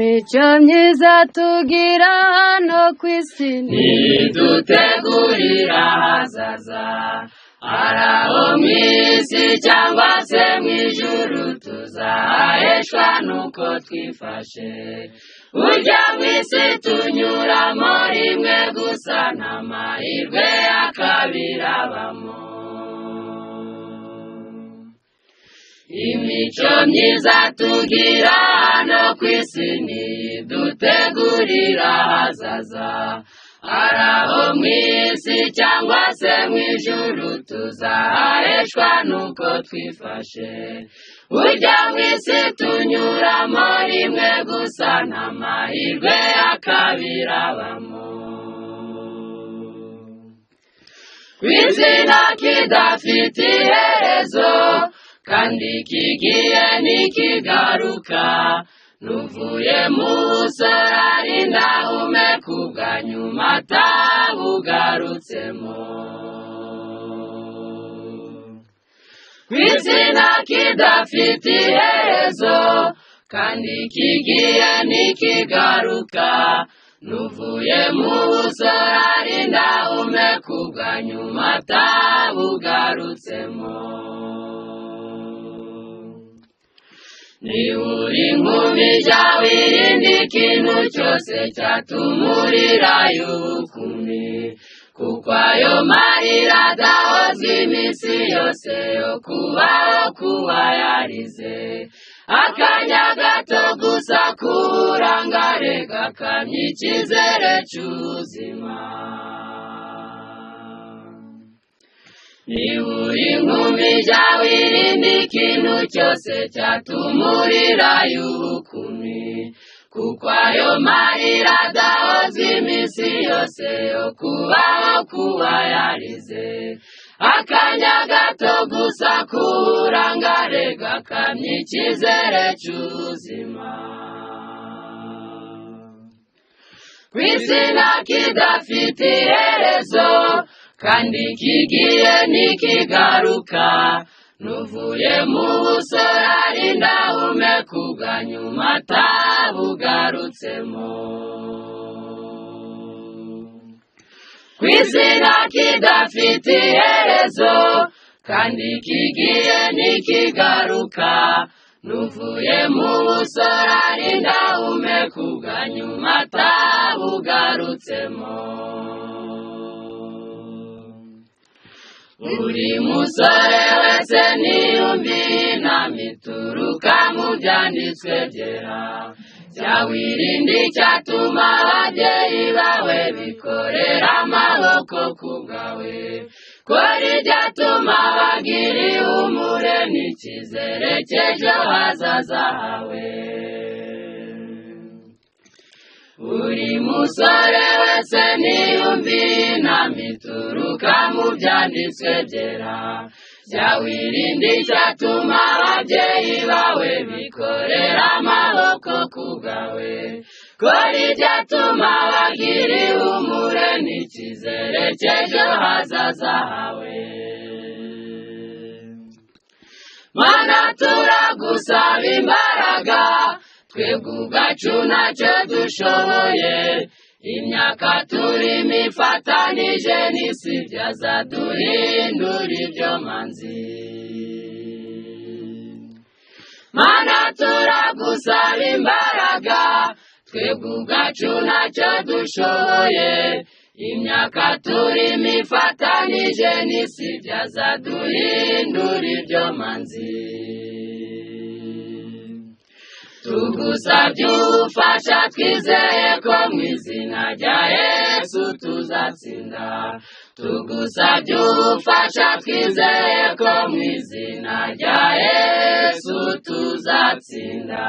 imico myiza tugira hano ku isi nidutegurira ahazaza, ari aho mu isi cyangwa se mu ijuru tuzaheshwa nuko twifashe. Burya mu isi tunyuramo rimwe gusa, nta mahirwe ya kabiri abamo. Imico myiza tugira hano ku isi nidutegurira ahazaza, ari aho mu isi cyangwa se mu ijuru tuzaheshwa nuko twifashe. Burya mu isi tunyuramo rimwe gusa, nta mahirwe ya kabiri abamo. Kw'izina kidafite iherezo kandi kigiye ntikigaruka, nuvuye mu busore arinda ahumeka ubwa nyuma atabugarutsemo. Kw'izina kidafite iherezo kandi kigiye ntikigaruka, nuvuye mu busore arinda ahumeka ubwa nyuma atabugarutsemo. Niba uri inkumi jya wirinda ikintu cyose cyatumurira y'ubukumi, kuko ayo marira adahoza iminsi yose yo kubaho kuba yarize. Akanya gato gusa k'uburangare gakamya icyizere cy'ubuzima. Niba uri inkumi jya wirinda ikintu cyose cyatumurira y'ubukumi, kuko ayo marira adahoza iminsi yose yo kubaho kuba yarize. Akanya gato gusa k'uburangare gakamya icyizere cy'ubuzima. Kw'izina kidafite iherezo kandi kigiye ntikigaruka, nuvuye mu busore arinda ahumeka ubwa nyuma atabugarutsemo. Kw'izina kidafite iherezo kandi kigiye ntikigaruka, nuvuye mu busore arinda ahumeka ubwa nyuma atabugarutsemo. Buri musore wese niyumviye inama ituruka mu byanditswe byera, jya wirinda icyatuma ababyeyi bawe bikorera amaboko ku bwawe. Kora ibyatuma bagira ihumure n'icyizere cy'ejo hazaza hawe. Buri musore wese niyumviye inama ituruka mu byanditswe byera, jya wirinda icyatuma ababyeyi bawe bikorera amaboko ku bwawe. Kora ibyatuma bagira ihumure n'icyizere cy'ejo hazaza hawe. Mana turagusaba imbaraga, twebwe ubwacu ntacyo dushoboye. Imyaka turimo ifatanije n'isi byazaduhindura ibyo manzi. Mana turagusaba imbaraga, twebwe ubwacu ntacyo dushoboye. Imyaka turimo ifatanije n'isi byazaduhindura ibyo manzi. Tugusabye ubufasha twizeye ko mu izina rya Yesu tuzatsinda. Tugusabye ubufasha twizeye ko mu izina rya Yesu tuzatsinda.